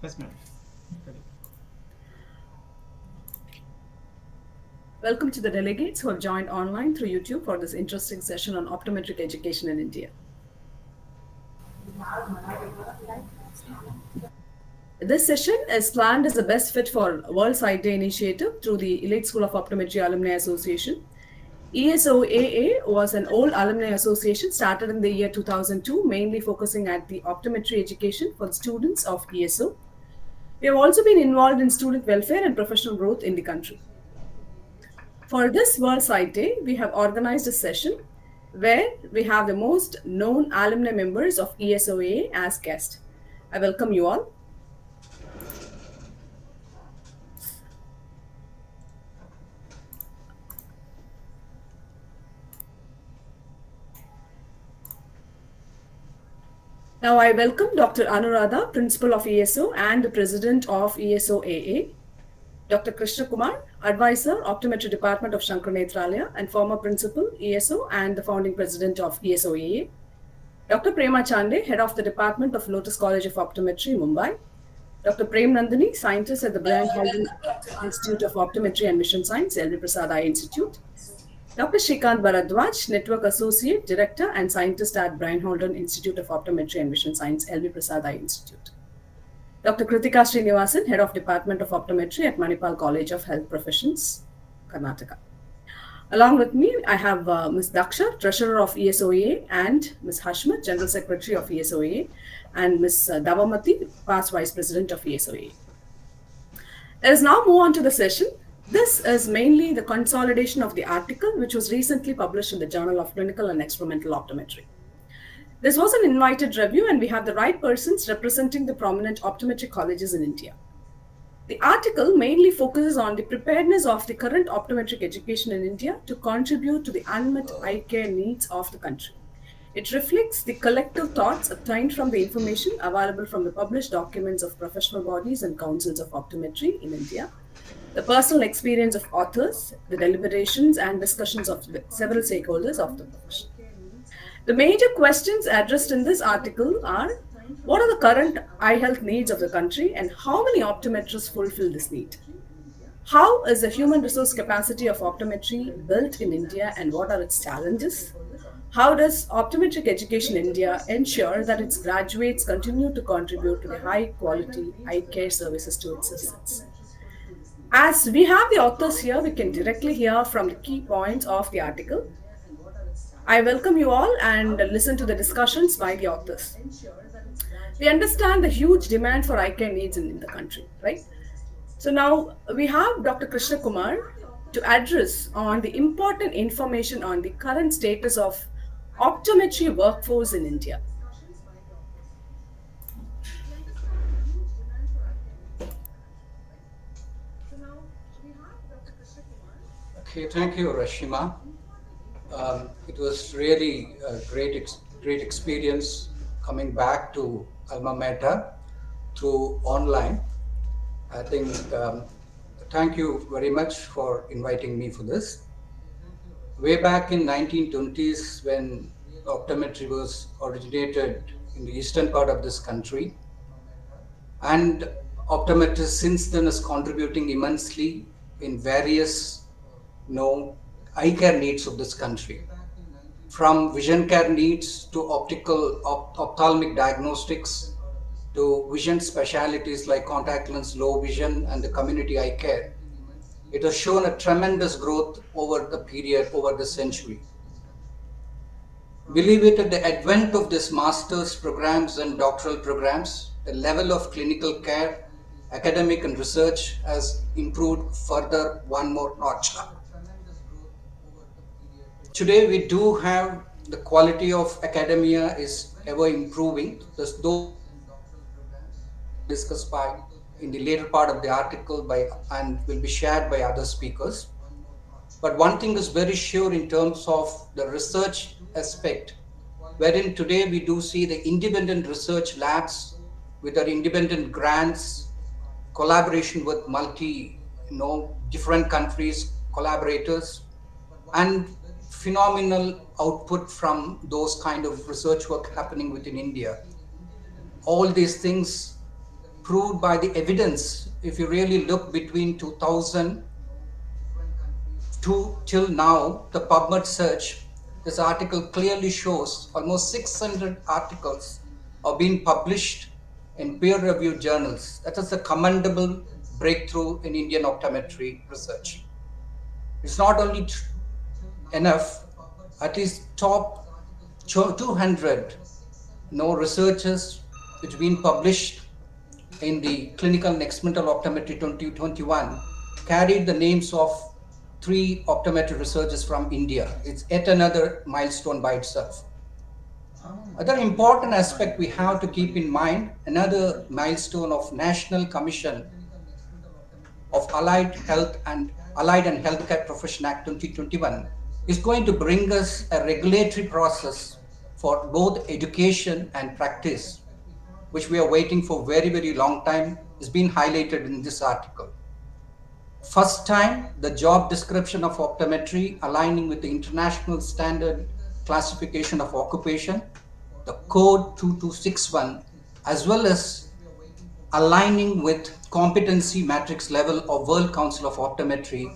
Yes, ma'am. Welcome to the delegates who have joined online through YouTube for this interesting session on optometric education in India. This session is planned as a best fit for World Sight Day initiative through the Elite School of Optometry Alumni Association. ESOAA was an old alumni association started in the year 2002, mainly focusing at the optometry education for the students of ESO. We have also been involved in student welfare and professional growth in the country. For this World Sight Day, we have organized a session where we have the most known alumni members of ESOA as guests. I welcome you all. Now I welcome Dr. Anuradha, Principal of ESO and the President of ESOAA, Dr. Krishna Kumar, Advisor, Optometry Department of Shankar Nethralaya and former Principal, ESO and the founding President of ESOAA, Dr. Prema Chande, Head of the Department of Lotus College of Optometry, Mumbai, Dr. Prem Nandini, Scientist at the Brian Holden Institute of Optometry and Mission Science, LV Prasad Eye Institute, Dr. Shrikant Bharadwaj, Network Associate, Director and Scientist at Brian Holden Institute of Optometry and Vision Science, LV Prasad Eye Institute. Dr. Kritika Srinivasan, Head of Department of Optometry at Manipal College of Health Professions, Karnataka. Along with me, I have Ms. Daksha, Treasurer of ESOA, and Ms. Hashmat, General Secretary of ESOA, and Ms. Davamati, past Vice President of ESOA. Let us now move on to the session. This is mainly the consolidation of the article which was recently published in the Journal of Clinical and Experimental Optometry. This was an invited review and we have the right persons representing the prominent optometry colleges in India. The article mainly focuses on the preparedness of the current optometric education in India to contribute to the unmet eye care needs of the country. It reflects the collective thoughts obtained from the information available from the published documents of professional bodies and councils of optometry in India, the personal experience of authors, the deliberations and discussions of several stakeholders of the profession. The major questions addressed in this article are: what are the current eye health needs of the country and how many optometrists fulfill this need? How is the human resource capacity of optometry built in India and what are its challenges? How does Optometric Education India ensure that its graduates continue to contribute to the high quality eye care services to its citizens? As we have the authors here, we can directly hear from the key points of the article. I welcome you all and listen to the discussions by the authors. We understand the huge demand for eye care needs in the country, right? So now we have Dr. Krishna Kumar to address on the important information on the current status of optometry workforce in India. Okay, thank you, Rashima. It was really a great experience coming back to Alma Mater through online. I think, thank you very much for inviting me for this. Way back in 1920s, when optometry was originated in the eastern part of this country, and optometrists since then is contributing immensely in various eye care needs of this country, from vision care needs to ophthalmic diagnostics to vision specialities like contact lens, low vision, and the community eye care. It has shown a tremendous growth over the period, over the century. Believe it, at the advent of this master's programs and doctoral programs, the level of clinical care, academic and research has improved further one more notch up. Today we do have the quality of academia is ever improving. Those discussed by in the later part of the article and will be shared by other speakers. But one thing is very sure in terms of the research aspect, wherein today we do see the independent research labs with their independent grants, collaboration with different countries, collaborators, and phenomenal output from those kind of research work happening within India. All these things proved by the evidence. If you really look between 2000 to till now, the PubMed search, this article clearly shows almost 600 articles are being published in peer-reviewed journals. That is a commendable breakthrough in Indian optometry research. It's not only enough, at least top 200 researchers which have been published in the Clinical and Experimental Optometry 2021 carried the names of 3 optometry researchers from India. It's yet another milestone by itself. Other important aspect we have to keep in mind, another milestone of National Commission of Allied and Healthcare Profession Act 2021 is going to bring us a regulatory process for both education and practice, which we are waiting for very, very long time, is being highlighted in this article. First time, the job description of optometry aligning with the international standard classification of occupation, the code 2261, as well as aligning with competency matrix level of World Council of Optometry,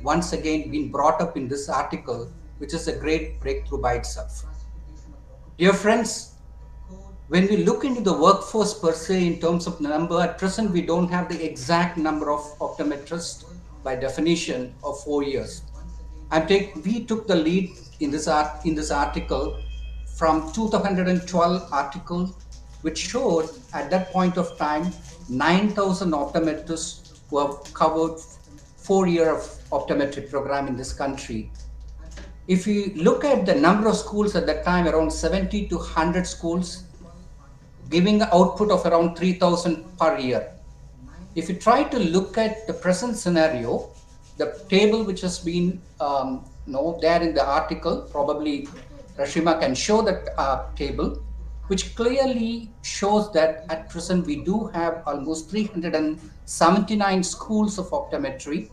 once again being brought up in this article, which is a great breakthrough by itself. Dear friends, when we look into the workforce per se in terms of number, at present we don't have the exact number of optometrists by definition of 4 years. We took the lead in this article from 2012 article, which showed at that point of time 9,000 optometrists who have covered 4 year of optometry program in this country. If you look at the number of schools at that time, around 70 to 100 schools, giving an output of around 3,000 per year. If you try to look at the present scenario, the table which has been there in the article, probably Rashima can show that table, which clearly shows that at present we do have almost 379 schools of optometry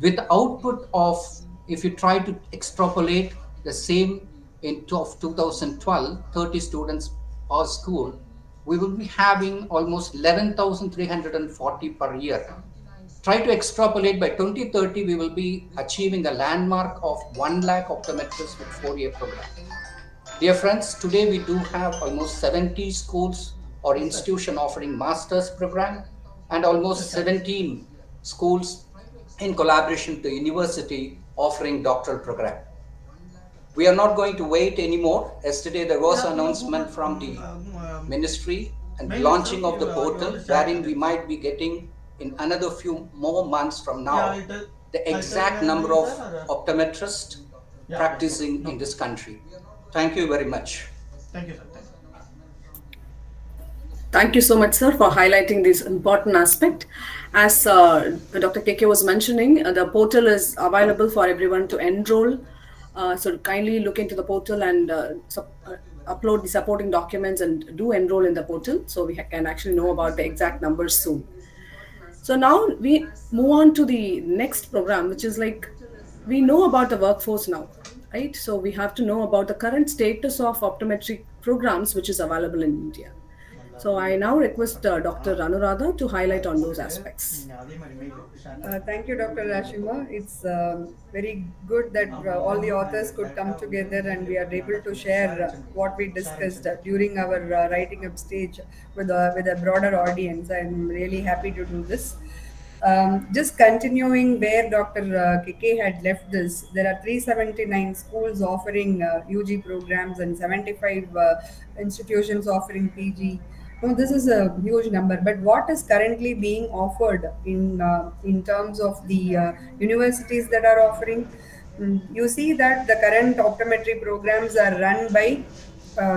with output of, if you try to extrapolate the same in 2012, 30 students per school, we will be having almost 11,340 per year. Try to extrapolate by 2030, we will be achieving a landmark of 1 lakh optometrists with 4-year program. Dear friends, today we do have almost 70 schools or institution offering master's program and almost 17 schools in collaboration with the university offering doctoral program. We are not going to wait anymore. Yesterday there was an announcement from the ministry and launching of the portal wherein we might be getting in another few more months from now the exact number of optometrists practicing in this country. Thank you very much. Thank you, sir. Thank you. Thank you so much, sir, for highlighting this important aspect. As Dr. KK was mentioning, the portal is available for everyone to enroll. So kindly look into the portal and upload the supporting documents and do enroll in the portal so we can actually know about the exact numbers soon. So now we move on to the next program, which is like we know about the workforce now, right? So we have to know about the current status of optometric programs which is available in India. So I now request Dr. Anuradha to highlight on those aspects. Thank you, Dr. Rashima. It's very good that all the authors could come together and we are able to share what we discussed during our writing up stage with a broader audience. I'm really happy to do this. Just continuing where Dr. Keke had left this, there are 379 schools offering UG programs and 75 institutions offering PG. No, this is a huge number. But what is currently being offered in terms of the universities that are offering? You see that the current optometry programs are run by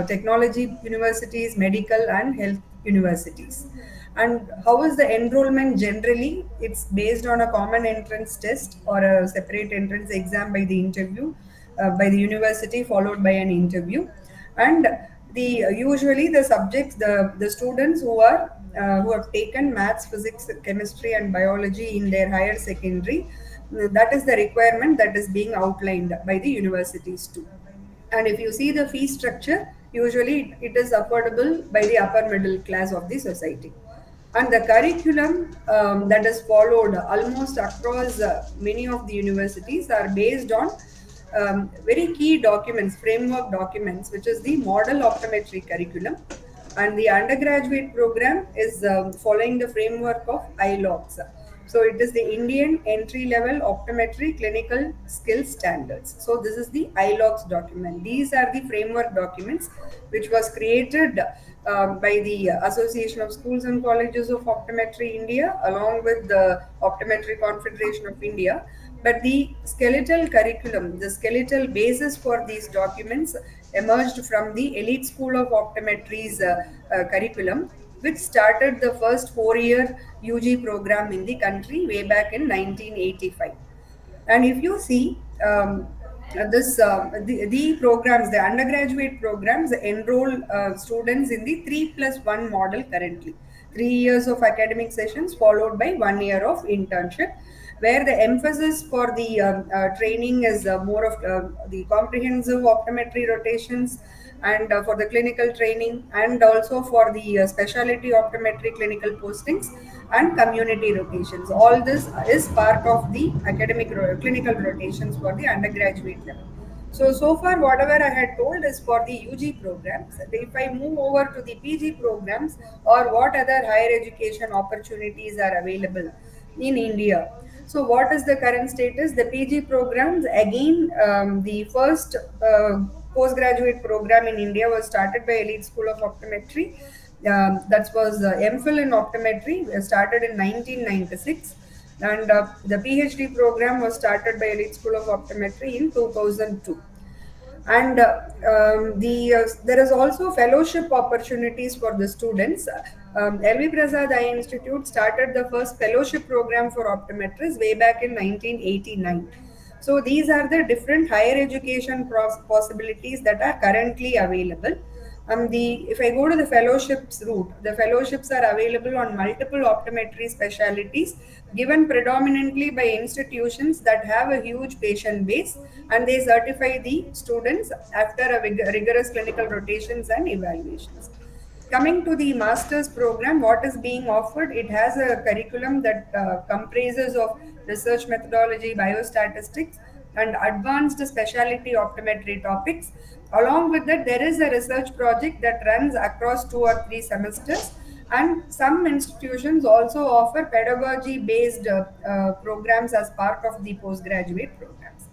technology universities, medical and health universities. And how is the enrollment generally? It's based on a common entrance test or a separate entrance exam by the interview, by the university, followed by an interview. And usually the subjects, the students who have taken maths, physics, chemistry, and biology in their higher secondary, that is the requirement that is being outlined by the universities too. And if you see the fee structure, usually it is affordable by the upper middle class of the society. And the curriculum that is followed almost across many of the universities are based on very key documents, framework documents, which is the model optometry curriculum. And the undergraduate program is following the framework of ILOCS. So it is the Indian Entry Level Optometry Clinical Skills Standards. So this is the ILOCS document. These are the framework documents which was created by the Association of Schools and Colleges of Optometry India along with the Optometry Confederation of India. But the skeletal curriculum, the skeletal basis for these documents emerged from the Elite School of Optometry's curriculum, which started the first 4 year UG program in the country way back in 1985. And if you see the programs, the undergraduate programs enroll students in the 3+1 model currently. 3 years of academic sessions followed by 1 year of internship, where the emphasis for the training is more of the comprehensive optometry rotations and for the clinical training, and also for the specialty optometry clinical postings and community rotations. All this is part of the clinical rotations for the undergraduate level. So far, whatever I had told is for the UG programs. If I move over to the PG programs, or what other higher education opportunities are available in India. So, what is the current status? The PG programs, again, the first postgraduate program in India was started by Elite School of Optometry. That was MPhil in Optometry, started in 1996. And the PhD program was started by Elite School of Optometry in 2002. And there is also fellowship opportunities for the students. LV Prasad Eye Institute started the first fellowship program for optometrists way back in 1989. So these are the different higher education possibilities that are currently available. If I go to the fellowships route, the fellowships are available on multiple optometry specialities, given predominantly by institutions that have a huge patient base, and they certify the students after a rigorous clinical rotations and evaluations. Coming to the master's program, what is being offered? It has a curriculum that comprises of research methodology, biostatistics, and advanced specialty optometry topics. Along with that, there is a research project that runs across 2 or 3 semesters, and some institutions also offer pedagogy based programs as part of the postgraduate programs.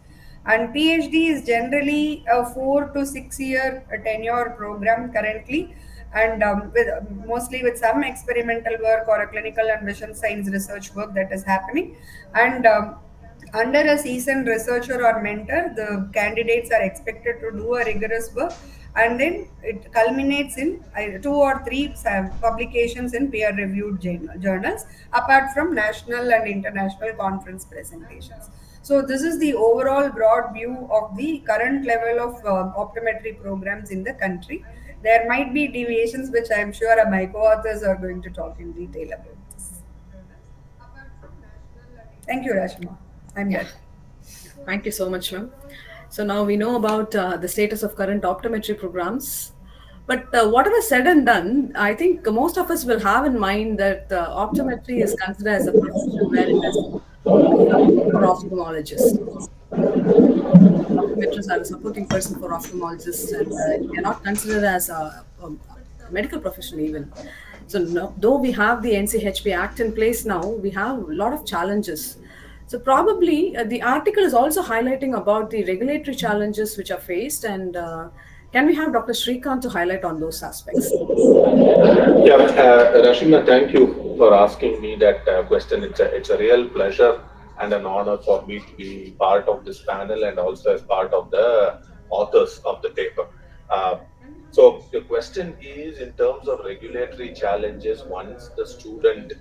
And PhD is generally a 4 to 6 year tenure program currently, and with mostly with some experimental work or a clinical and vision science research work that is happening. And under a seasoned researcher or mentor, the candidates are expected to do a rigorous work, and then it culminates in 2 or 3 publications in peer reviewed journals, apart from national and international conference presentations. So, this is the overall broad view of the current level of optometry programs in the country. There might be deviations, which I am sure my co authors are going to talk in detail about this. Thank you, Rashma. I'm Yeah. done. Thank you so much, ma'am. So now we know about the status of current optometry programs. But whatever said and done, I think most of us will have in mind that optometry is considered as a profession where it is a support for ophthalmologists. Optometrists are a supporting person for ophthalmologists, and they are not considered as a medical profession even. So no, though we have the NCHP Act in place now, we have a lot of challenges. So probably the article is also highlighting about the regulatory challenges which are faced, and can we have Dr. Srikanth to highlight on those aspects? Yeah, Rashima, thank you for asking me that question. It's a real pleasure and an honor for me to be part of this panel and also as part of the authors of the paper. Uh, so the question is in terms of regulatory challenges once the student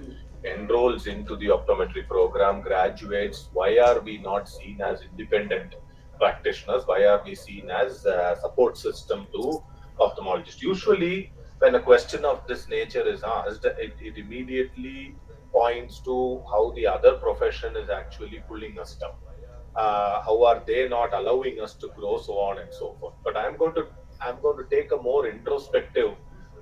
enrolls into the optometry program, graduates, why are we not seen as independent practitioners? Why are we seen as a support system to ophthalmologists? Usually, when a question of this nature is asked, it immediately points to how the other profession is actually pulling us down. How are they not allowing us to grow, so on and so forth. But I'm going to take a more introspective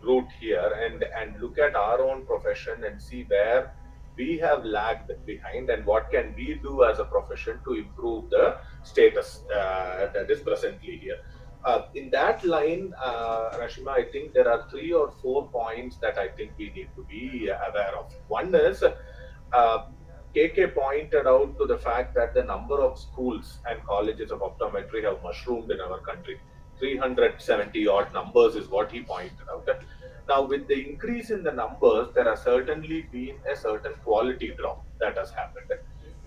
route here and look look at our own profession and see where we have lagged behind and what can we do as a profession to improve the status that is presently here. In that line, Rashima, I think there are 3 or 4 points that I think we need to be aware of. One is KK pointed out to the fact that the number of schools and colleges of optometry have mushroomed in our country. 370 odd numbers is what he pointed out. Now, with the increase in the numbers, there has certainly been a certain quality drop that has happened.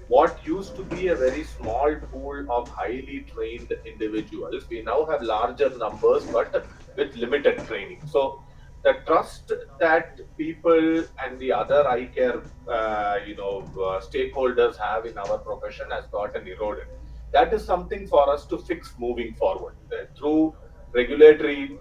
What used to be a very small pool of highly trained individuals, we now have larger numbers but with limited training. So the trust that people and the other eye care stakeholders have in our profession has gotten eroded. That is something for us to fix moving forward through regulatory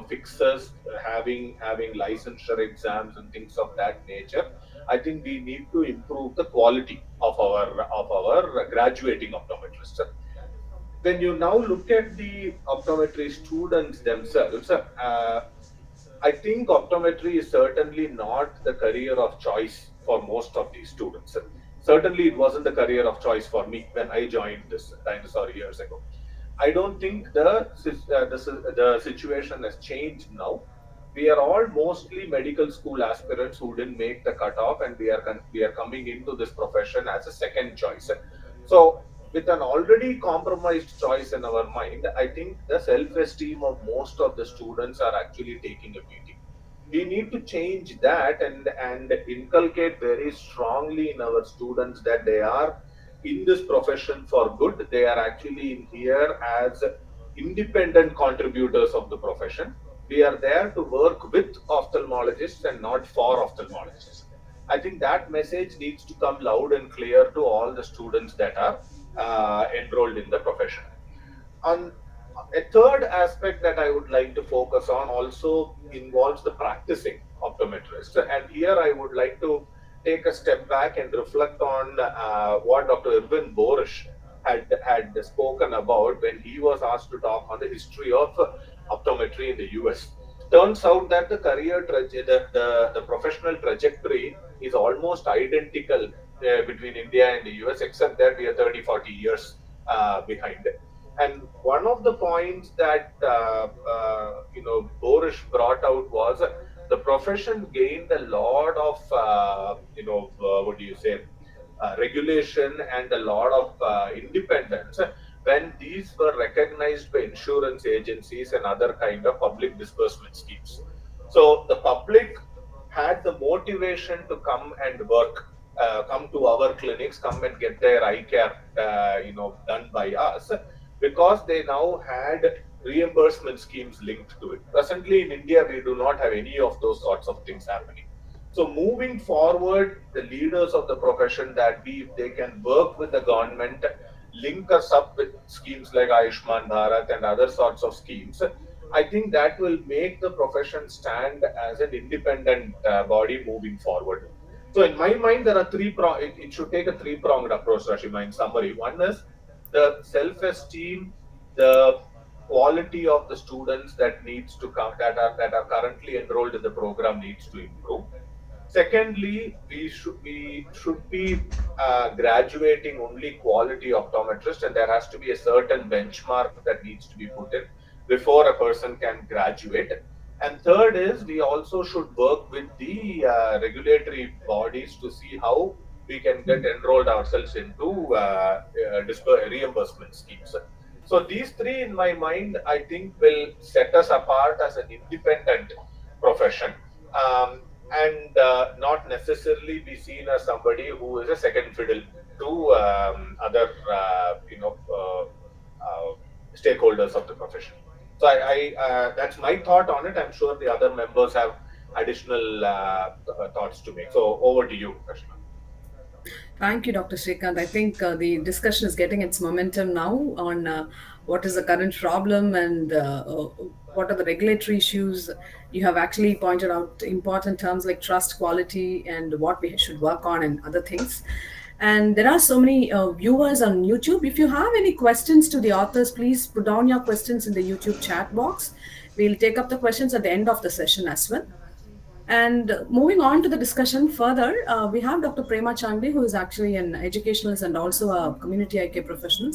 fixes, having licensure exams and things of that nature. I think we need to improve the quality of our graduating optometrists. When you now look at the optometry students themselves, I think optometry is certainly not the career of choice for most of these students. Certainly, it wasn't the career of choice for me when I joined this dinosaur years ago. I don't think the situation has changed now. We are all mostly medical school aspirants who didn't make the cutoff, and we are coming into this profession as a second choice. So, with an already compromised choice in our mind, I think the self-esteem of most of the students are actually taking a beating. We need to change that and inculcate very strongly in our students that they are in this profession for good. They are actually in here as independent contributors of the profession. We are there to work with ophthalmologists and not for ophthalmologists. I think that message needs to come loud and clear to all the students that are enrolled in the profession. On a third aspect that I would like to focus on also involves the practicing optometrist. And here I would like to take a step back and reflect on what Dr. Irvin Borish had spoken about when he was asked to talk on the history of optometry in the US. Turns out that the professional trajectory is almost identical between India and the US, except that we are 30, 40 years behind. And one of the points that Borish brought out was the profession gained a lot of what do you say regulation and a lot of independence when these were recognized by insurance agencies and other kind of public disbursement schemes. So the public had the motivation to come and work, come to our clinics, come and get their eye care, done by us, because they now had reimbursement schemes linked to it. Presently in India, we do not have any of those sorts of things happening. So moving forward, the leaders of the profession that if they can work with the government, link us up with schemes like Ayushman Bharat and other sorts of schemes, I think that will make the profession stand as an independent body moving forward. So in my mind, there are it should take a three-pronged approach, Rashima, in summary. One is the self-esteem, the quality of the students that needs to come that are currently enrolled in the program needs to improve. Secondly, we should be graduating only quality optometrists, and there has to be a certain benchmark that needs to be put in before a person can graduate. And third is we also should work with the regulatory bodies to see how we can get enrolled ourselves into reimbursement schemes. So these three, in my mind, I think will set us apart as an independent profession. And not necessarily be seen as somebody who is a second fiddle to other stakeholders of the profession. So that's my thought on it. I'm sure the other members have additional thoughts to make. So over to you, Krishna. Thank you, Dr. Srikanth. I think the discussion is getting its momentum now on what is the current problem and what are the regulatory issues. You have actually pointed out important terms like trust, quality, and what we should work on, and other things. And there are so many viewers on YouTube. If you have any questions to the authors, please put down your questions in the YouTube chat box. We'll take up the questions at the end of the session as well. And moving on to the discussion further, we have Dr. Prema Chande, who is actually an educationalist and also a community IK professional.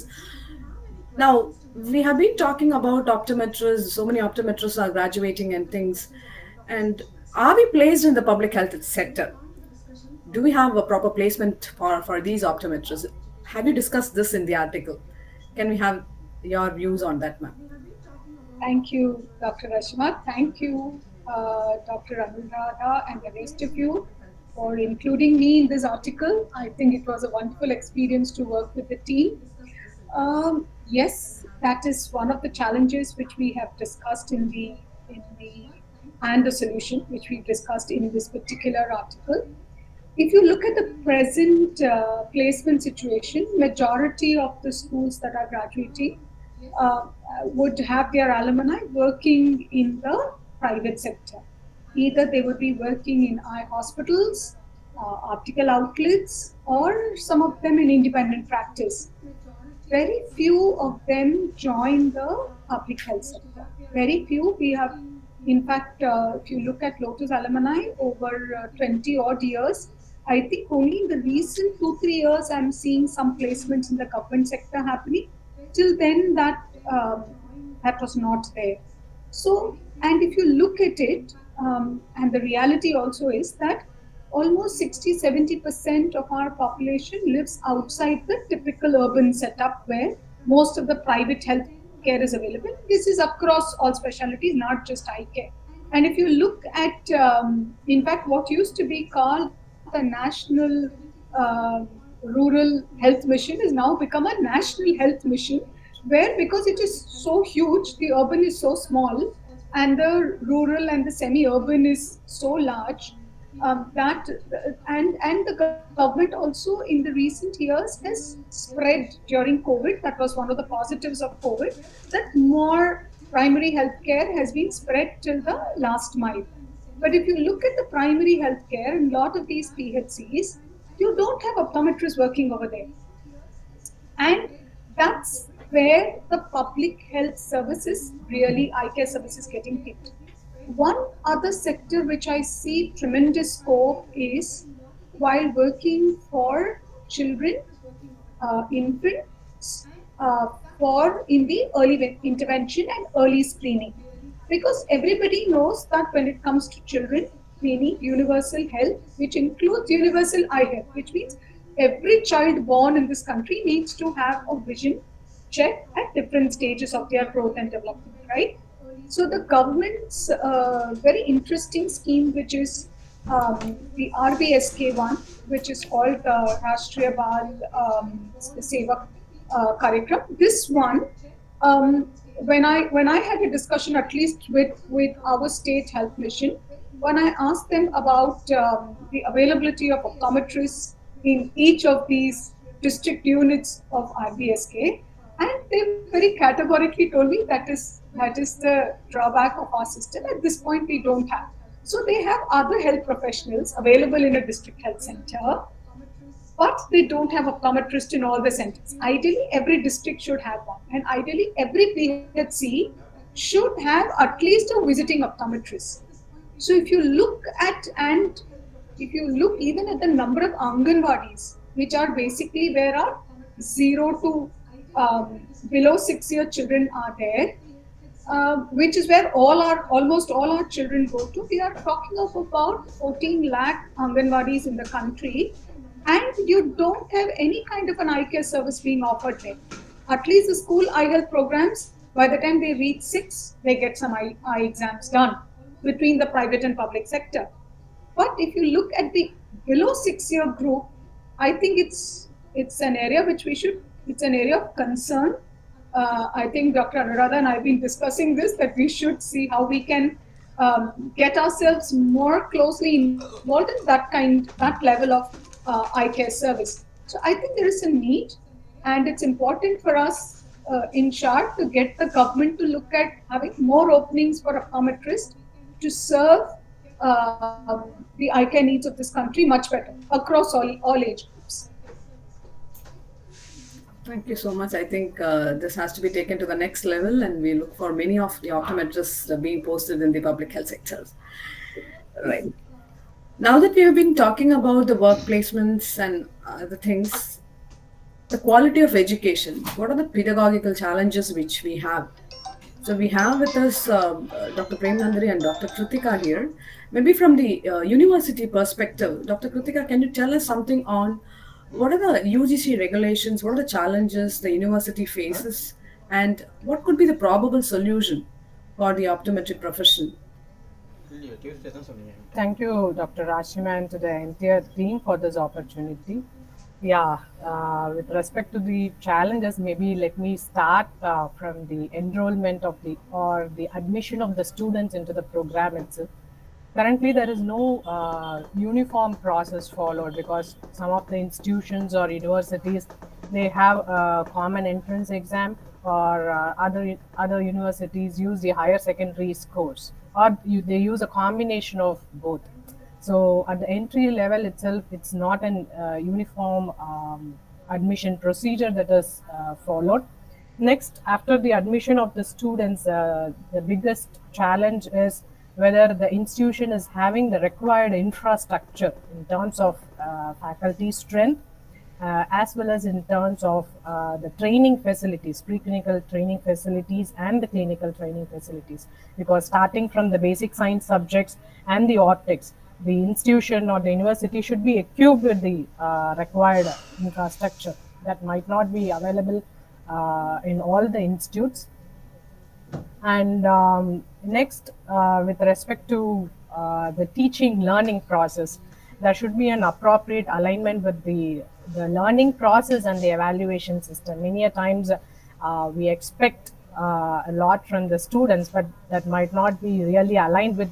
Now, we have been talking about optometrists, so many optometrists are graduating and things. And are we placed in the public health sector? Do we have a proper placement for these optometrists? Have you discussed this in the article? Can we have your views on that, ma'am? Thank you, Dr. Rashma. Thank you, Dr. Anuradha, and the rest of you for including me in this article. I think it was a wonderful experience to work with the team. Yes, that is one of the challenges which we have discussed in the and the solution which we discussed in this particular article. If you look at the present placement situation, majority of the schools that are graduating would have their alumni working in the private sector. Either they would be working in eye hospitals, optical outlets, or some of them in independent practice. Very few of them join the public health sector. Very few. We have, in fact, if you look at Lotus alumni over 20 odd years, I think only in the recent 2-3 years I'm seeing some placements in the government sector happening. Till then, that was not there. So, and if you look at it, and the reality also is that almost 60-70% of our population lives outside the typical urban setup where most of the private health care is available. This is across all specialties, not just eye care. And if you look at, in fact, what used to be called the National Rural Health Mission is now become a National Health Mission, where because it is so huge, the urban is so small, and the rural and the semi-urban is so large, that and the government also in the recent years has spread during COVID. That was one of the positives of COVID, that more primary healthcare has been spread till the last mile. But if you look at the primary healthcare in a lot of these PHCs, you don't have optometrists working over there. And that's where the public health services, really eye care services, getting hit. One other sector which I see tremendous scope is while working for children, infants, for in the early intervention and early screening. Because everybody knows that when it comes to children, we need universal health, which includes universal eye health, which means every child born in this country needs to have a vision check at different stages of their growth and development, right? So the government's very interesting scheme, which is the RBSK one, which is called Rashtriya Bal Sevak Karyagram. This one, when I had a discussion, at least with our state health mission, when I asked them about the availability of optometrists in each of these district units of RBSK, and they very categorically told me that is the drawback of our system. At this point, we don't have. So they have other health professionals available in a district health center, but they don't have optometrist in all the centers. Ideally, every district should have one, and ideally, every PHC should have at least a visiting optometrist. So if you look at, and if you look even at the number of Anganwadis, which are basically where our 0 to below 6-year children are there, which is where almost all our children go to. We are talking of about 14 lakh Anganwadis in the country, and you don't have any kind of an eye care service being offered there. At least the school eye health programs, by the time they reach 6, they get some eye exams done between the private and public sector. But if you look at the below 6-year group, I think it's an area which it's an area of concern. I think Dr. Anuradha and I have been discussing this, that we should see how we can get ourselves more closely involved in that level of eye care service. So I think there is a need, and it's important for us in short to get the government to look at having more openings for optometrists to serve the eye care needs of this country much better across all age groups. Thank you so much. I think this has to be taken to the next level, and we look for many of the optometrists being posted in the public health sectors. Right. Now that we have been talking about the work placements and the things, the quality of education, what are the pedagogical challenges which we have? So we have with us Dr. Prem Nandari and Dr. Kritika here. Maybe from the university perspective, Dr. Kritika, can you tell us something on what are the UGC regulations, what are the challenges the university faces, and what could be the probable solution for the optometric profession? Thank you, Dr. Rashima, and to the entire team for this opportunity. Yeah, with respect to the challenges, maybe let me start from the enrollment of the or the admission of the students into the program itself. Currently, there is no uniform process followed because some of the institutions or universities they have a common entrance exam, or other universities use the higher secondary scores, or they use a combination of both. So at the entry level itself, it's not an uniform admission procedure that is followed. Next, after the admission of the students, the biggest challenge is whether the institution is having the required infrastructure in terms of faculty strength, as well as in terms of the training facilities, preclinical training facilities and the clinical training facilities. Because starting from the basic science subjects and the optics, the institution or the university should be equipped with the required infrastructure that might not be available in all the institutes. And next, with respect to the teaching learning process, there should be an appropriate alignment with the learning process and the evaluation system. Many a times we expect a lot from the students, but that might not be really aligned with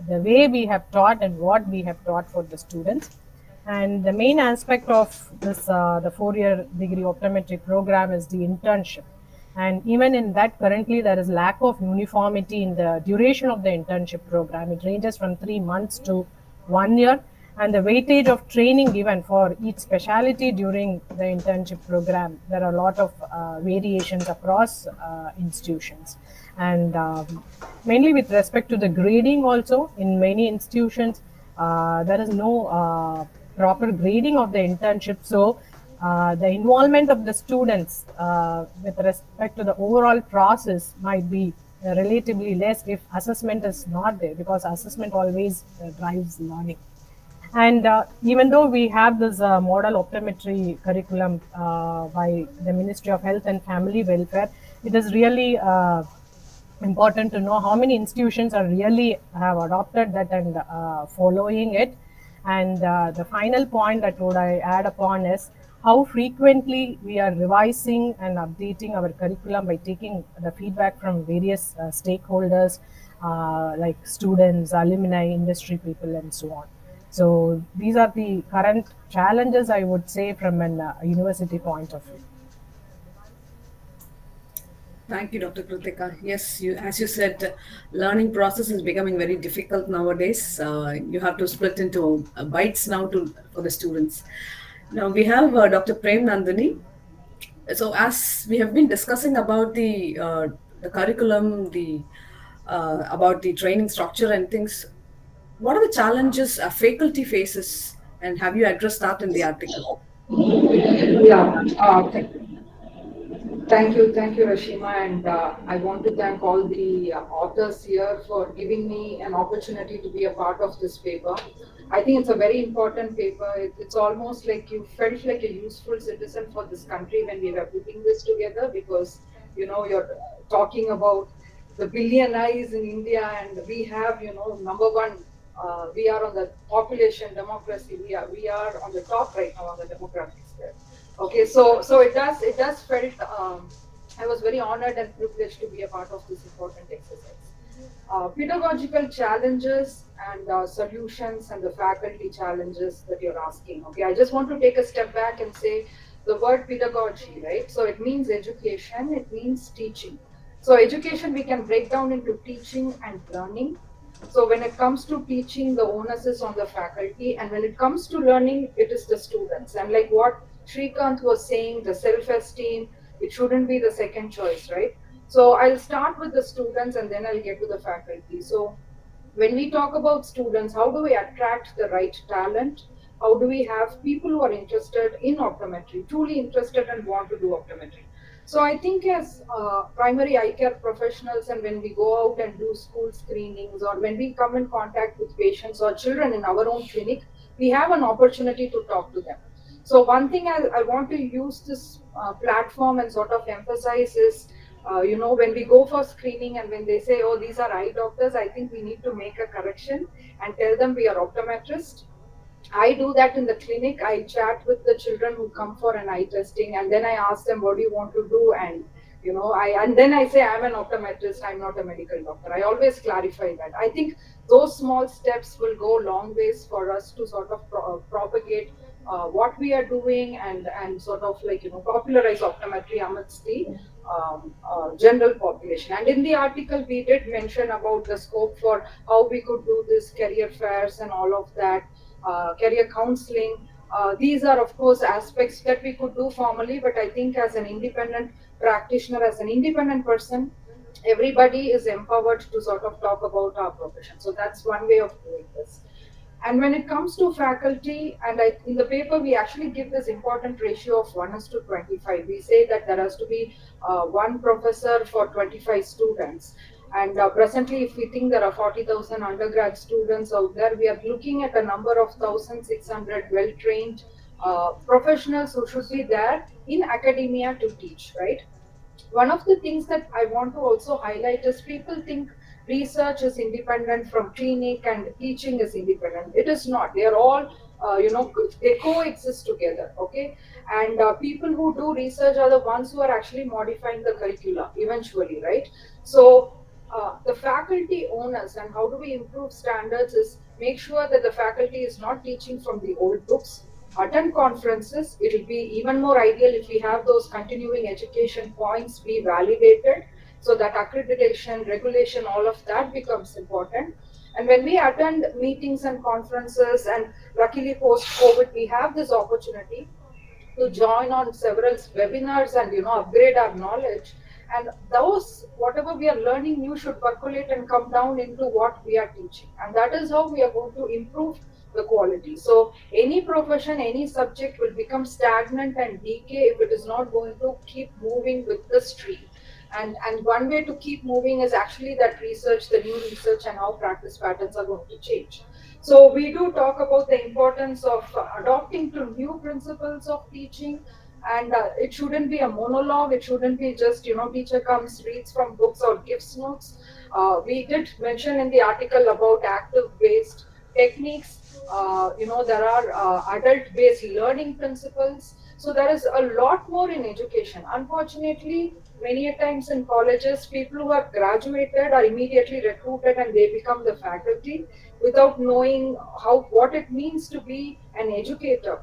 the way we have taught and what we have taught for the students. And the main aspect of this, the 4-year degree optometry program, is the internship. And even in that, currently there is lack of uniformity in the duration of the internship program. It ranges from 3 months to 1 year, and the weightage of training given for each specialty during the internship program, there are a lot of variations across institutions. And mainly with respect to the grading also, in many institutions there is no proper grading of the internship. So the involvement of the students with respect to the overall process might be relatively less if assessment is not there, because assessment always drives learning. And even though we have this model optometry curriculum by the Ministry of Health and Family Welfare, it is really important to know how many institutions are really have adopted that and following it. And the final point that would I add upon is how frequently we are revising and updating our curriculum by taking the feedback from various stakeholders like students, alumni, industry people, and so on. So these are the current challenges, I would say, from an university point of view. Thank you, Dr. Kritika. Yes, as you said, learning process is becoming very difficult nowadays. You have to split into bites now for the students. Now we have Dr. Prem Nandani. So as we have been discussing about the curriculum, about the training structure and things, what are the challenges a faculty faces, and have you addressed that in the article? Yeah, thank you, Rashima, and I want to thank all the authors here for giving me an opportunity to be a part of this paper. I think it's a very important paper. It's almost like you felt like a useful citizen for this country when we were putting this together, because you're talking about the billion eyes in India, and we have number one. We are on the population democracy. We are on the top right now on the demographics there. Okay, so it does felt. I was very honored and privileged to be a part of this important exercise. Pedagogical challenges and solutions, and the faculty challenges that you're asking. Okay, I just want to take a step back and say the word pedagogy, right? So it means education. It means teaching. So education we can break down into teaching and learning. So when it comes to teaching, the onus is on the faculty, and when it comes to learning, it is the students. And like what Shrikant was saying, the self-esteem, it shouldn't be the second choice, right? So I'll start with the students and then I'll get to the faculty. So when we talk about students, how do we attract the right talent? How do we have people who are interested in optometry, truly interested and want to do optometry? So I think as primary eye care professionals, and when we go out and do school screenings, or when we come in contact with patients or children in our own clinic, we have an opportunity to talk to them. So one thing I want to use this platform and sort of emphasize is, when we go for screening and when they say, oh, these are eye doctors, I think we need to make a correction and tell them we are optometrists. I do that in the clinic. I chat with the children who come for an eye testing, and then I ask them, "What do you want to do?" And then I say, "I'm an optometrist. I'm not a medical doctor." I always clarify that. I think those small steps will go long ways for us to sort of propagate what we are doing, and sort of popularize optometry amidst the general population. And in the article, we did mention about the scope for how we could do this, career fairs and all of that, career counseling. These are, of course, aspects that we could do formally, but I think as an independent practitioner, as an independent person, everybody is empowered to sort of talk about our profession. So that's one way of doing this. And when it comes to faculty, and in the paper, we actually give this important ratio of 1:25. We say that there has to be one professor for 25 students. And presently, if we think there are 40,000 undergrad students out there, we are looking at a number of 1,600 well trained professionals who should be there in academia to teach, right? One of the things that I want to also highlight is people think research is independent from clinic and teaching is independent. It is not. They are all, they coexist together, okay? And people who do research are the ones who are actually modifying the curricula eventually, right? So the faculty owners, and how do we improve standards, is make sure that the faculty is not teaching from the old books. Attend conferences. It will be even more ideal if we have those continuing education points be validated, so that accreditation, regulation, all of that becomes important. And when we attend meetings and conferences, and luckily post COVID, we have this opportunity to join on several webinars and upgrade our knowledge. And those, whatever we are learning new, should percolate and come down into what we are teaching, and that is how we are going to improve the quality. So any profession, any subject will become stagnant and decay if it is not going to keep moving with the stream. And one way to keep moving is actually that research, the new research, and how practice patterns are going to change. So we do talk about the importance of adopting to new principles of teaching, and it shouldn't be a monologue. It shouldn't be just teacher comes, reads from books, or gives notes. We did mention in the article about active-based techniques. There are adult-based learning principles. So there is a lot more in education. Unfortunately, many a times in colleges, people who have graduated are immediately recruited and they become the faculty without knowing what it means to be an educator.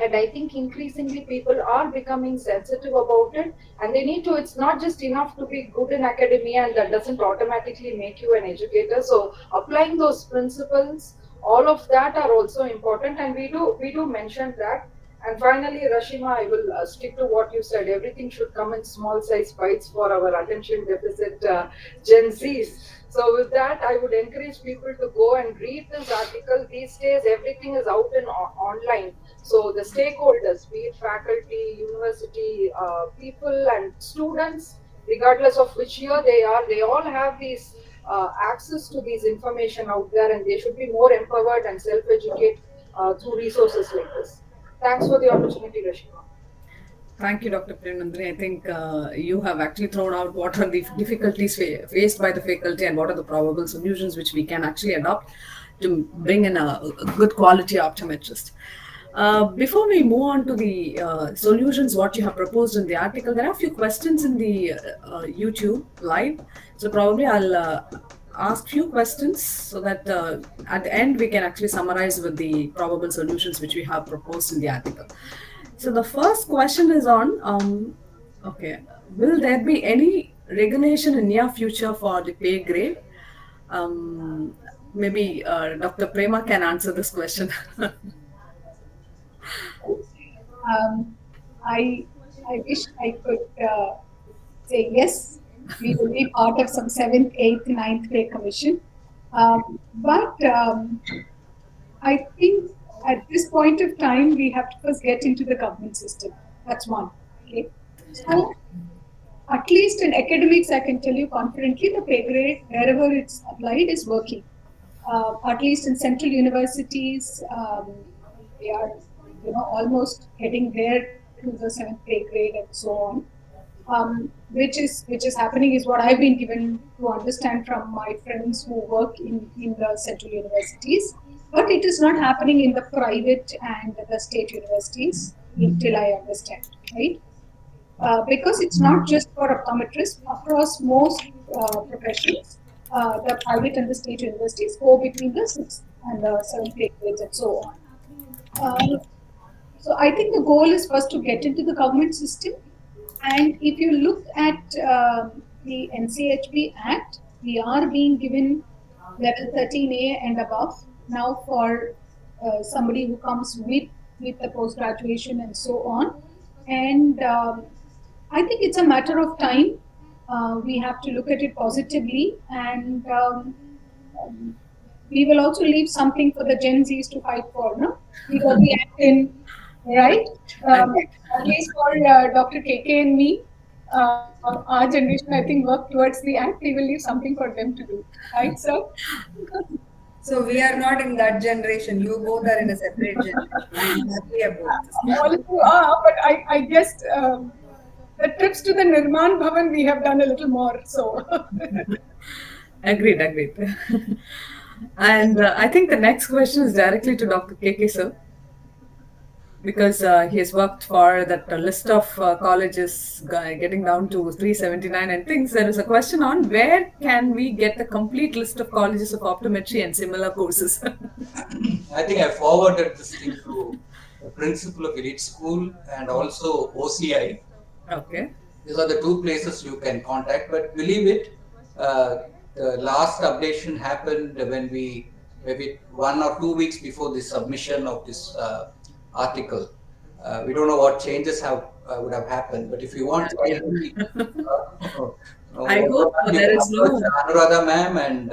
And I think increasingly people are becoming sensitive about it, and they need to. It's not just enough to be good in academia, and that doesn't automatically make you an educator. So applying those principles, all of that are also important, and we do mention that. And finally, Rashima, I will stick to what you said. Everything should come in small size bites for our attention deficit Gen Zs. So with that, I would encourage people to go and read this article. These days, everything is out in online. So the stakeholders, be it faculty, university, people and students, regardless of which year they are, they all have these access to these information out there, and they should be more empowered and self-educate through resources like this. Thanks for the opportunity, Rashima. Thank you, Dr. Premnandri. I think you have actually thrown out what are the difficulties faced by the faculty and what are the probable solutions which we can actually adopt to bring in a good quality optometrist. Before we move on to the solutions, what you have proposed in the article, there are a few questions in the YouTube live. So probably I'll ask few questions so that at the end we can actually summarize with the probable solutions which we have proposed in the article. So the first question is on, okay, will there be any regulation in near future for the pay grade? Maybe Dr. Prema can answer this question. I wish I could say yes. We will be part of some 7th, 8th, 9th pay commission. But I think at this point of time, we have to first get into the government system. That's one. Okay. So, at least in academics, I can tell you confidently the pay grade, wherever it's applied, is working. At least in central universities, they are, almost getting there to the seventh pay grade and so on. Which is happening is what I've been given to understand from my friends who work in the central universities. But it is not happening in the private and the state universities, till I understand, right? Because it's not just for optometrists, across most professions, the private and the state universities go between the sixth and the seventh pay grades and so on. So I think the goal is first to get into the government system. And if you look at the NCHB Act, we are being given level 13A and above now for somebody who comes with the post-graduation and so on. And I think it's a matter of time. We have to look at it positively, and we will also leave something for the Gen Zs to fight for, no? We got the act in, right? At least for Dr. KK and me, our generation, I think, work towards the act. We will leave something for them to do, right, sir? So we are not in that generation. You both are in a separate generation. I'm happy about this. All of you are, but I guess the trips to the Nirman Bhavan we have done a little more. So Agreed. And I think the next question is directly to Dr. KK sir, because he has worked for that list of colleges getting down to 379 and things. There is a question on where can we get the complete list of colleges of optometry and similar courses. I think I forwarded this thing to the principal of Elite School and also OCI. Okay. These are the two places you can contact. But believe it, the last updation happened when maybe 1 or 2 weeks before the submission of this article. We don't know what changes would have happened, but if you want, I hope there is no Anuradha ma'am and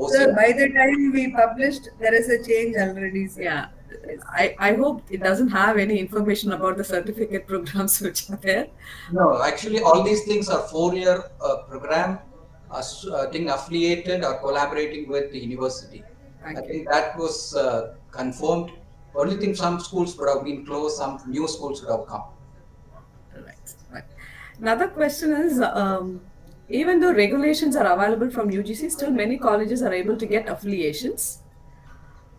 Sir, by the time we published, there is a change already, sir. Yeah, Yes. I hope it doesn't have any information about the certificate programs which are there. No, actually, all these things are 4-year program, thing affiliated or collaborating with the university. I think that was confirmed. Only thing, some schools would have been closed, some new schools would have come. Right. Another question is, even though regulations are available from UGC, still many colleges are able to get affiliations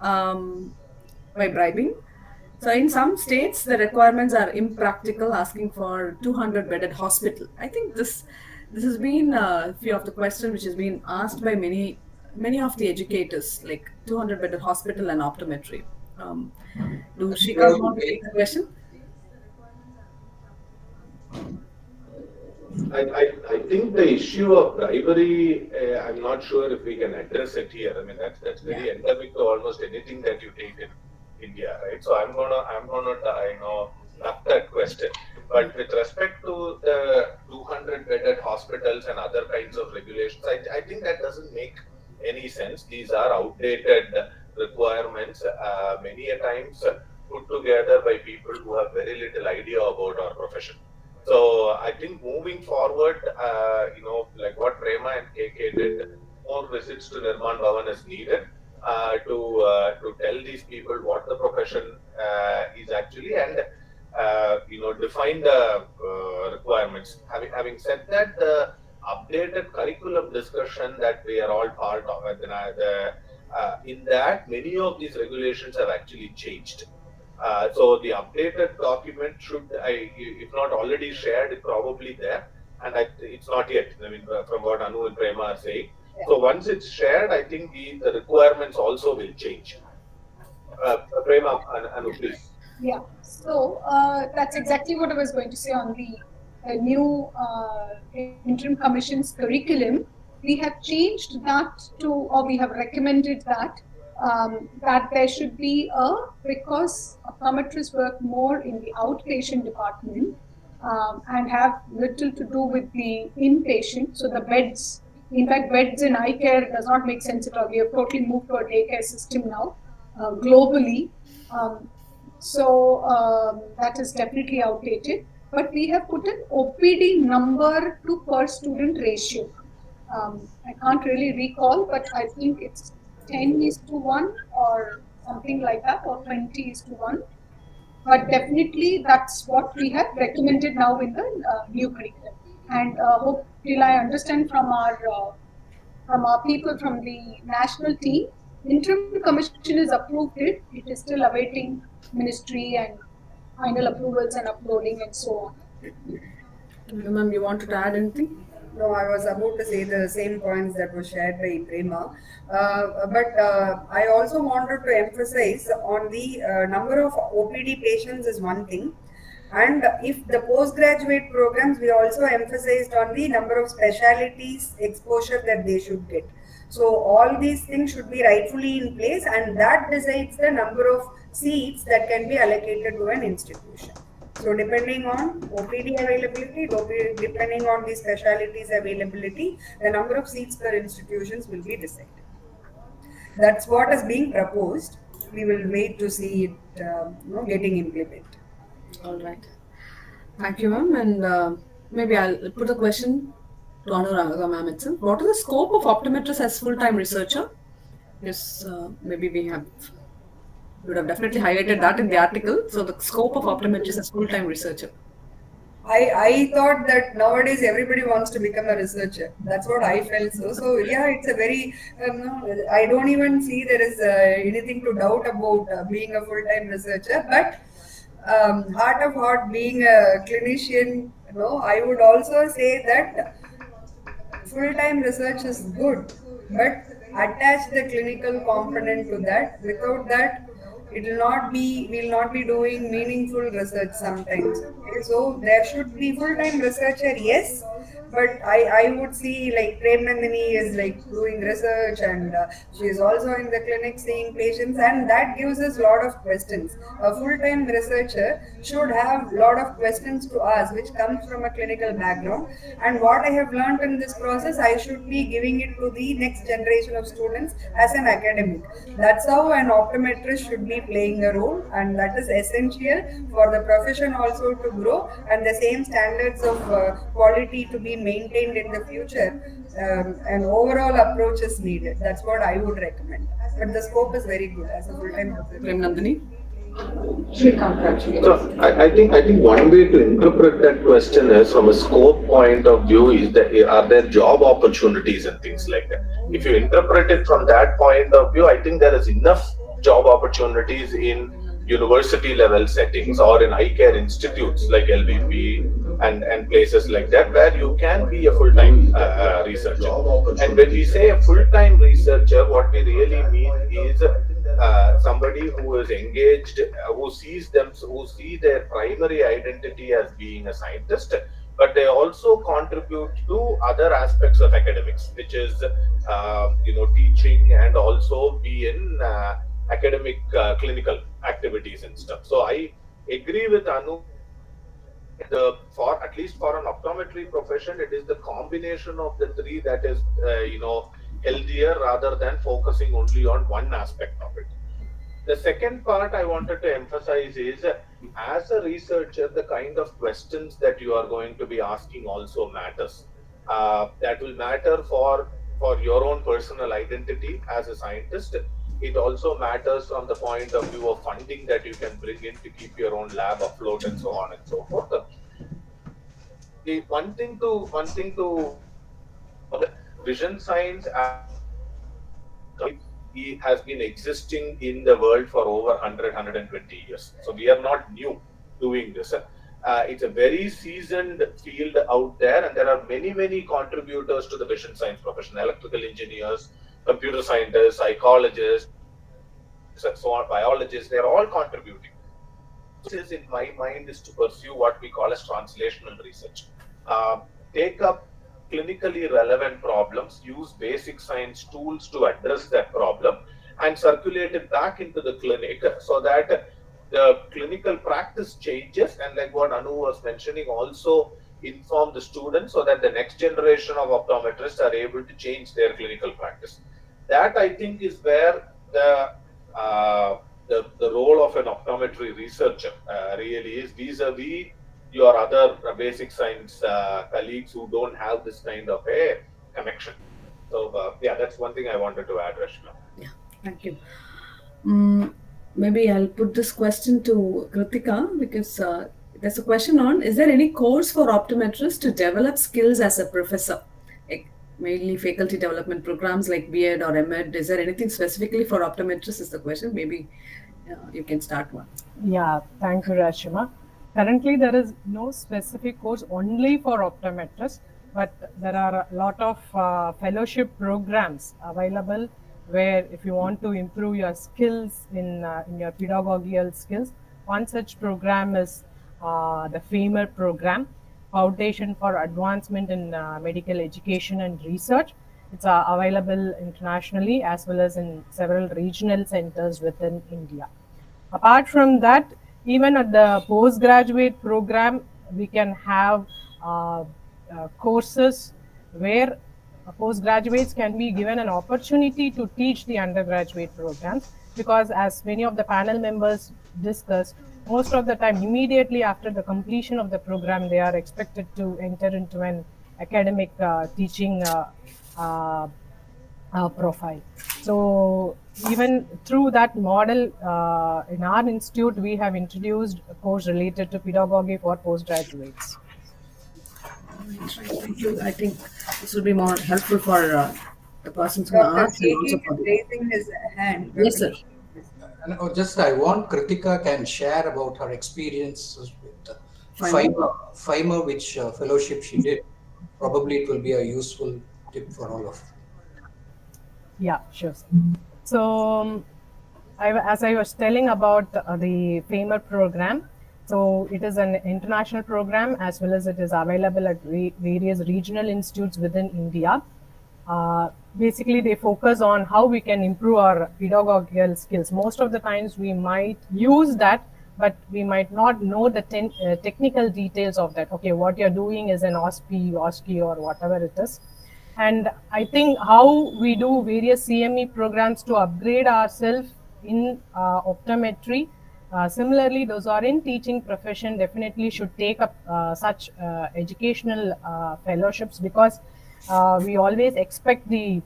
by bribing. So in some states, the requirements are impractical, asking for 200-bedded hospital. I think this has been a few of the questions which has been asked by many of the educators, like 200-bedded hospital and optometry. Do Shrikant want to take the question? I think the issue of bribery, I'm not sure if we can address it here. I mean, that's very endemic to almost anything that you take in India, right? So I'm gonna duck that question. But with respect to the 200-bedded hospitals and other kinds of regulations, I think that doesn't make any sense. These are outdated requirements, many a times put together by people who have very little idea about our profession. So I think moving forward, like what Prema and KK did, more visits to Nirman Bhavan is needed to tell these people what the profession is actually, and define the requirements. Having said that, the updated curriculum discussion that we are all part of, in that many of these regulations have actually changed. So the updated document should, if not already shared, it's probably there, and it's not yet. I mean, from what Anu and Prema are saying. So once it's shared, I think the requirements also will change. Prema, Anu, please. yeah, so that's exactly what I was going to say on the new interim commission's curriculum. We have changed that to, or we have recommended that there should be because optometrists work more in the outpatient department and have little to do with the inpatient, so the beds In fact, beds in eye care does not make sense at all. We have totally moved to a daycare system now, globally. Um, that is definitely outdated. But we have put an OPD number to per student ratio. I can't really recall, but I think it's 10 is to 1 or something like that, or 20 is to 1. But definitely that's what we have recommended now in the new curriculum. And hope till I understand from our people from the national team, interim commission is approved it. It is still awaiting ministry and final approvals and uploading and so on. Ma'am, you wanted to add anything? No, I was about to say the same points that were shared by Prema. But I also wanted to emphasize on the number of OPD patients is one thing. And if the postgraduate programs, we also emphasized on the number of specialties exposure that they should get. So all these things should be rightfully in place, and that decides the number of seats that can be allocated to an institution. So depending on OPD availability, depending on the specialties availability, the number of seats per institutions will be decided. That's what is being proposed. We will wait to see it getting implemented. All right. Thank you, ma'am. And maybe I'll put a question to Anuradha ma'am itself. What is the scope of optometrist as full-time researcher? Yes, maybe we would have definitely highlighted that in the article. So the scope of optometrist as full-time researcher. I thought that nowadays everybody wants to become a researcher. That's what I felt. So yeah, it's a very. I don't even see there is anything to doubt about being a full-time researcher. But heart of heart, being a clinician, I would also say that full-time research is good, but attach the clinical component to that. Without that, we'll not be doing meaningful research sometimes. Okay? So there should be full-time researcher, yes, but I would see like Prem Nandini is like doing research, and she is also in the clinic seeing patients, and that gives us a lot of questions. A full-time researcher should have a lot of questions to ask, which comes from a clinical background. And what I have learned in this process, I should be giving it to the next generation of students as an academic. That's how an optometrist should be playing a role, and that is essential for the profession also to grow, and the same standards of quality to be maintained in the future. An overall approach is needed. That's what I would recommend. But the scope is very good as a full-time researcher. Prem Nandini? So I think one way to interpret that question is from a scope point of view is that are there job opportunities and things like that. If you interpret it from that point of view, I think there is enough job opportunities in university level settings or in eye care institutes like LVP and places like that where you can be a full-time researcher. And when we say a full-time researcher, what we really mean is somebody who is engaged, who see their primary identity as being a scientist, but they also contribute to other aspects of academics, which is teaching and also be in academic clinical activities and stuff. So I agree with Anu. For at least for an optometry profession, it is the combination of the three that is healthier rather than focusing only on one aspect of it. The second part I wanted to emphasize is, as a researcher, the kind of questions that you are going to be asking also matters. That will matter for your own personal identity as a scientist. It also matters from the point of view of funding that you can bring in to keep your own lab afloat and so on and so forth. The one thing to vision science has been existing in the world for over 120 years. So we are not new doing this. It's a very seasoned field out there, and there are many contributors to the vision science profession: electrical engineers, computer scientists, psychologists, so on, biologists. They're all contributing. This, in my mind, is to pursue what we call as translational research. Take up clinically relevant problems, use basic science tools to address that problem, and circulate it back into the clinic so that the clinical practice changes. And like what Anu was mentioning, also inform the students so that the next generation of optometrists are able to change their clinical practice. That I think is where the role of an optometry researcher really is vis-a-vis your other basic science colleagues who don't have this kind of a connection. So yeah, that's one thing I wanted to add, Rashmi. Yeah, thank you. Maybe I'll put this question to Kritika because there's a question on: is there any course for optometrists to develop skills as a professor? Like mainly faculty development programs like B.Ed or M.Ed. Is there anything specifically for optometrists? Is the question. Maybe you can start one. Yeah, thank you, Rashima. Currently, there is no specific course only for optometrists, but there are a lot of fellowship programs available where if you want to improve your skills in your pedagogical skills, one such program is the FAMER program, Foundation for Advancement in Medical Education and Research. It's available internationally as well as in several regional centers within India. Apart from that, even at the postgraduate program, we can have courses where postgraduates can be given an opportunity to teach the undergraduate programs, because as many of the panel members discussed, most of the time immediately after the completion of the program, they are expected to enter into an academic teaching profile. So even through that model, in our institute, we have introduced a course related to pedagogy for postgraduates. Thank you. I think this will be more helpful for the persons who Dr. asked and also Keith for is the... raising his hand. Yes, sir. Just I want Kritika can share about her experiences with FIMA, which fellowship she did. Probably it will be a useful tip for all of. Yeah, sure. So, as I was telling about the FAMER program, so it is an international program as well as it is available at various regional institutes within India. Basically, they focus on how we can improve our pedagogical skills. Most of the times we might use that, but we might not know the technical details of that. Okay, what you're doing is an OSCE or whatever it is. And I think how we do various CME programs to upgrade ourselves in optometry. Similarly, those who are in teaching profession definitely should take up such educational fellowships, because we always expect the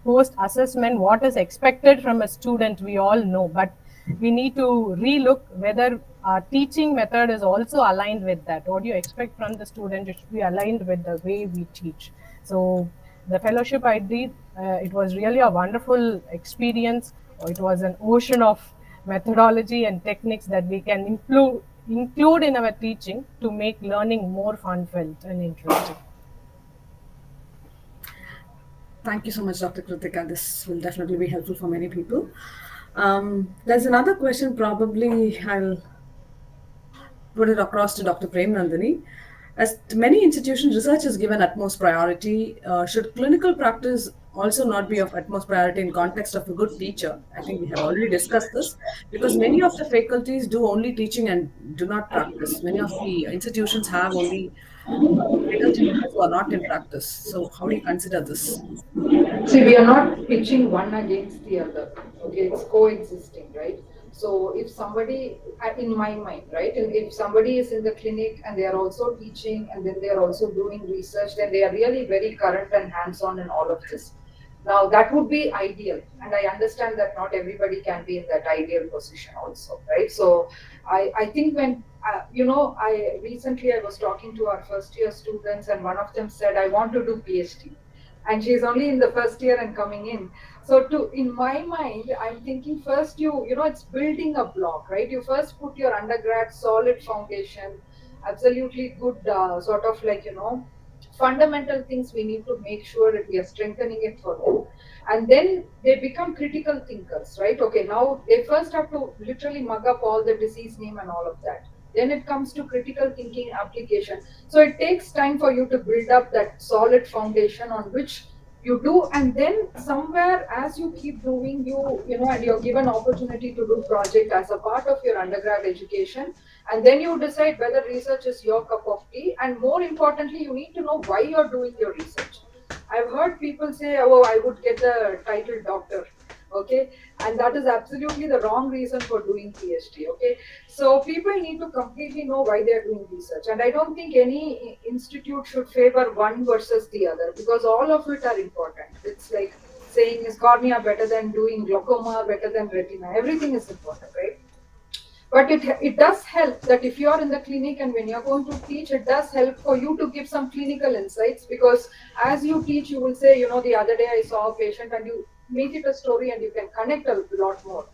post assessment, what is expected from a student, we all know, but we need to relook whether our teaching method is also aligned with that. What you expect from the student, it should be aligned with the way we teach. So the fellowship I did, it was really a wonderful experience. It was an ocean of methodology and techniques that we can include in our teaching to make learning more fun-filled and interesting. Thank you so much, Dr. Kritika. This will definitely be helpful for many people. There's another question, probably I'll put it across to Dr. Prem Nandini. As to many institutions, research is given utmost priority. Should clinical practice also not be of utmost priority in context of a good teacher? I think we have already discussed this, because many of the faculties do only teaching and do not practice. Many of the institutions have only faculty members who are not in practice. So how do you consider this? See, we are not pitching one against the other. Okay, it's coexisting, right? So if somebody, in my mind, right, if somebody is in the clinic and they are also teaching and then they are also doing research, then they are really very current and hands-on in all of this. Now that would be ideal, and I understand that not everybody can be in that ideal position also, right? So I think when I recently I was talking to our first year students, and one of them said, I want to do PhD, and she's only in the first year and coming in. So in my mind, I'm thinking first it's building a block, right? You first put your undergrad solid foundation, absolutely good sort of fundamental things we need to make sure that we are strengthening it for them. And then they become critical thinkers, right? Okay, now they first have to literally mug up all the disease name and all of that. Then it comes to critical thinking application. So it takes time for you to build up that solid foundation on which You do, and then somewhere as you keep doing, and you're given opportunity to do project as a part of your undergrad education, and then you decide whether research is your cup of tea, and more importantly, you need to know why you're doing your research. I've heard people say, oh, I would get the title doctor. Okay, and that is absolutely the wrong reason for doing PhD. Okay, so people need to completely know why they are doing research, and I don't think any institute should favor one versus the other, because all of it are important. It's like saying, is cornea better than doing glaucoma, better than retina? Everything is important, right? But it does help that if you are in the clinic and when you're going to teach, it does help for you to give some clinical insights, because as you teach, you will say, the other day I saw a patient, and you make it a story and you can connect a lot more.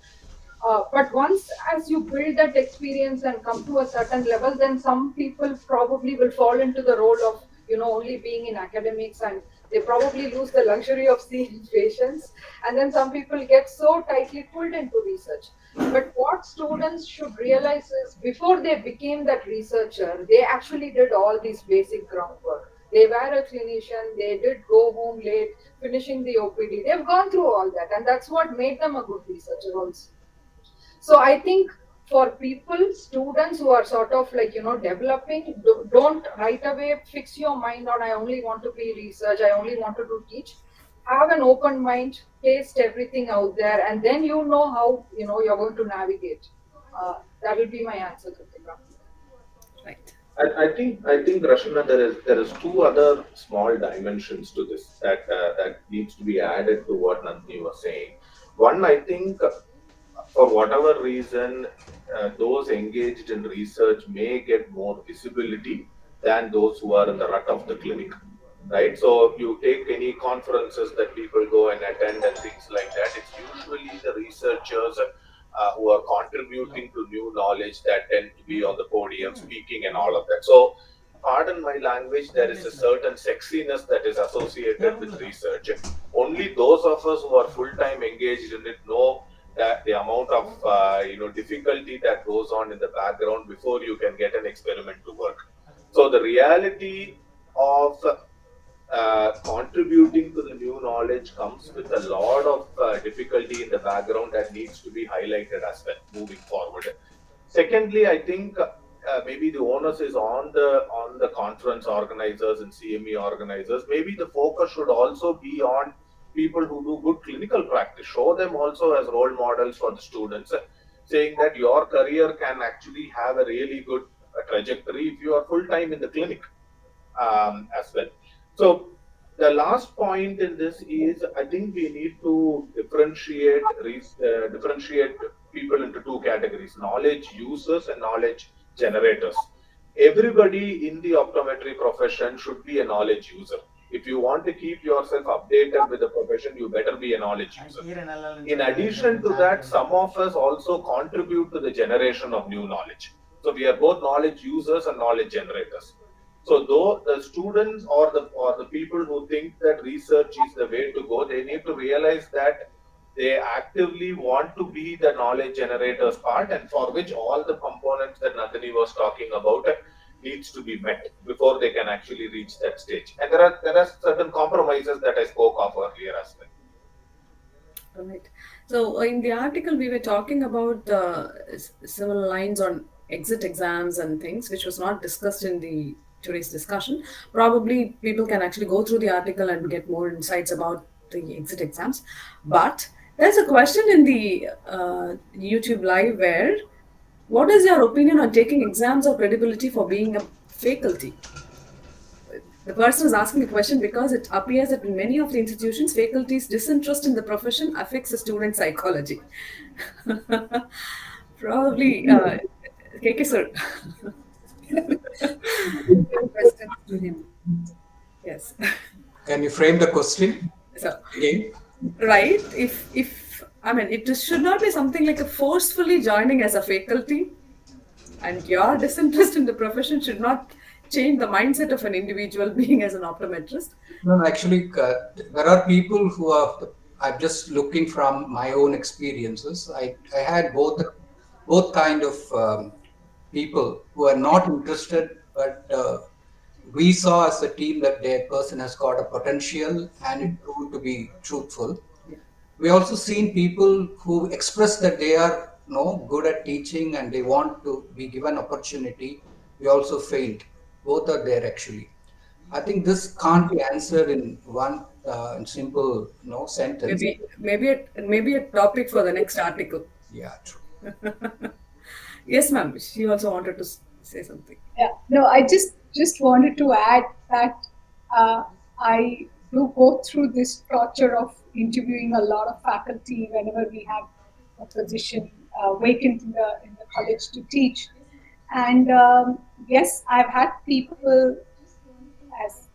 But once as you build that experience and come to a certain level, then some people probably will fall into the role of only being in academics, and they probably lose the luxury of seeing patients. And then some people get so tightly pulled into research. But what students should realize is, before they became that researcher, they actually did all these basic groundwork. They were a clinician, they did go home late, finishing the OPD. They've gone through all that, and that's what made them a good researcher also. So I think for people, students who are sort of like, developing, don't right away fix your mind on, I only want to be research, I only want to do teach. Have an open mind, taste everything out there, and then how, you're going to navigate. That will be my answer, Kritika. Right. I think Rashina, there is two other small dimensions to this that needs to be added to what Nandini was saying. One, I think, for whatever reason, those engaged in research may get more visibility than those who are in the rut of the clinic, right? So you take any conferences that people go and attend and things like that, it's usually the researchers who are contributing to new knowledge that tend to be on the podium speaking and all of that. So pardon my language, there is a certain sexiness that is associated with research. Only those of us who are full-time engaged in it know that the amount of difficulty that goes on in the background before you can get an experiment to work. So the reality of contributing to the new knowledge comes with a lot of difficulty in the background that needs to be highlighted as well moving forward. Secondly, I think maybe the onus is on the conference organizers and CME organizers. Maybe the focus should also be on people who do good clinical practice. Show them also as role models for the students, saying that your career can actually have a really good trajectory if you are full time in the clinic as well. So the last point in this is, I think we need to differentiate people into two categories: knowledge users and knowledge generators. Everybody in the optometry profession should be a knowledge user. If you want to keep yourself updated with the profession, you better be a knowledge user. In addition to that, some of us also contribute to the generation of new knowledge. So we are both knowledge users and knowledge generators. So though the students or the people who think that research is the way to go, they need to realize that they actively want to be the knowledge generators part, and for which all the components that Nandini was talking about needs to be met before they can actually reach that stage. And there are certain compromises that I spoke of earlier as well. Right. So in the article, we were talking about several lines on exit exams and things, which was not discussed in the today's discussion. Probably people can actually go through the article and get more insights about the exit exams. But there's a question in the YouTube live where, what is your opinion on taking exams of credibility for being a faculty? The person is asking the question because it appears that in many of the institutions, faculty's disinterest in the profession affects the student psychology. Probably, KK sir. Questions to him. Yes. Can you frame the question So, again? right. If I mean, it should not be something like a forcefully joining as a faculty, and your disinterest in the profession should not change the mindset of an individual being as an optometrist. No, actually, there are people who are. I'm just looking from my own experiences. I had both kind of people who are not interested, but we saw as a team that their person has got a potential and it proved to be truthful. We also seen people who express that they are good at teaching and they want to be given opportunity. We also failed. Both are there actually. I think this can't be answered in one simple sentence. Maybe a topic for the next article. Yeah, true. Yes, ma'am. She also wanted to say something. Yeah, no, I just wanted to add that I do go through this torture of interviewing a lot of faculty whenever we have a position vacant in the college to teach. And yes, I've had people, as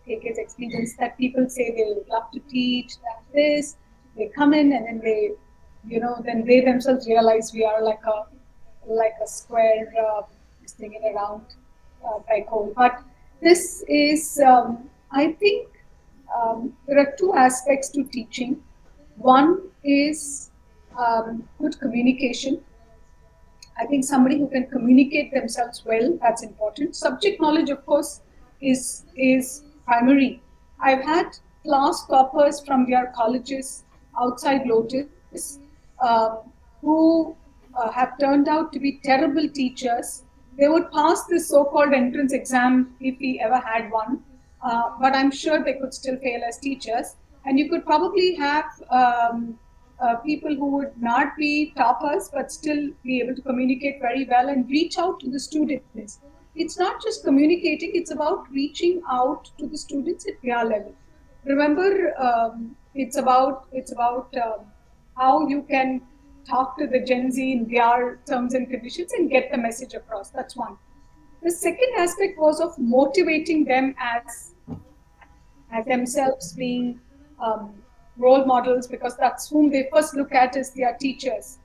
KK's experience, that people say they would love to teach, that this, they come in and then they, then they themselves realize we are like a square this thing in a round triangle. But this is, I think, there are two aspects to teaching. One is good communication. I think somebody who can communicate themselves well, that's important. Subject knowledge, of course, is primary. I've had class toppers from their colleges outside Lotus who have turned out to be terrible teachers. They would pass this so-called entrance exam if we ever had one, but I'm sure they could still fail as teachers. And you could probably have people who would not be toppers but still be able to communicate very well and reach out to the students. It's not just communicating, it's about reaching out to the students at their level. Remember, it's about how you can talk to the Gen Z in their terms and conditions and get the message across. That's one. The second aspect was of motivating them as themselves being role models, because that's whom they first look at as their teachers.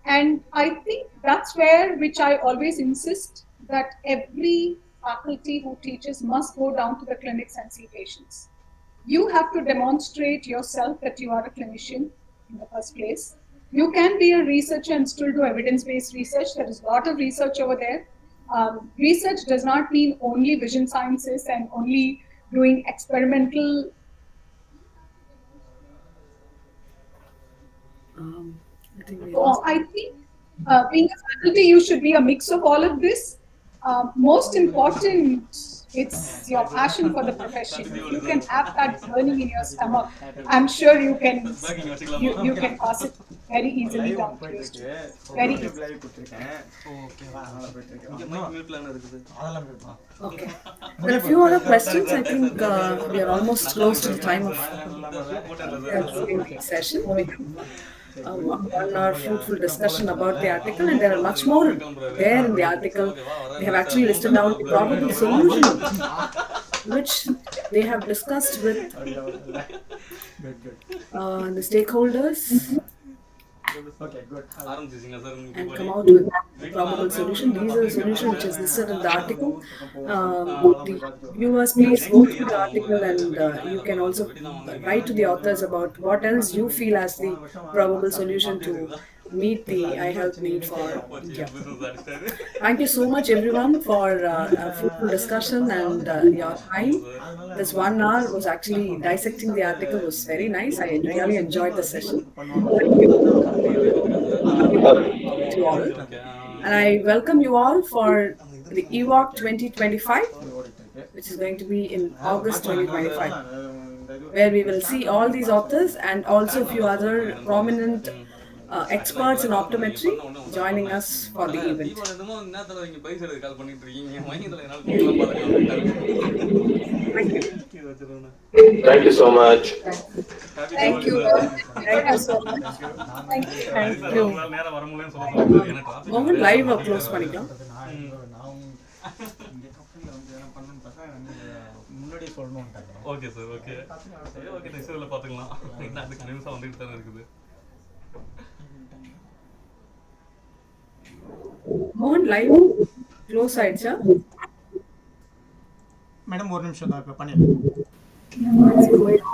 And I think that's which I always insist, that every faculty who teaches must go down to the clinics and see patients. You have to demonstrate yourself that you are a clinician in the first place. You can be a researcher and still do evidence-based research. There is a lot of research over there. Research does not mean only vision sciences and only doing experimental. I think being a faculty, you should be a mix of all of this. Most important, it's your passion for the profession. If you can have that burning in your stomach, I'm sure you can pass it very easily down to your students. Very easily. Okay. There are a few other questions. I think we are almost close to the time of the session. One hour fruitful discussion about the article, and there are much more there in the article. They have actually listed down the probable solution which they have discussed with the stakeholders. Okay, good. And come out with a probable solution. These are the solutions which is listed in the article. The viewers, please go through the article, and you can also write to the authors about what else you feel as the probable solution to meet the eye health need for India. Thank you so much, everyone, for a fruitful discussion and your time. This 1 hour was actually dissecting the article was very nice. I really enjoyed the session. To all. And I welcome you all for the EWOC 2025, which is going to be in August 2025, where we will see all these authors and also a few other prominent experts in optometry joining us for the event. Thank you so much. Thank you. Thank you so much. Thank you. Thank you. Moment live close பண்ணிக்கலாம். முன்னாடி சொல்லணும்ட்டாங்க. Okay sir, okay. சரி, okay, next வீடியோல பாத்துக்கலாம். இன்னும் அது கண்டினியூஸா வந்துட்டு தான இருக்குது. Moment live close ஆயிடுச்சா? மேடம் ஒரு நிமிஷம் தான் இப்ப பண்ணிடுறேன்.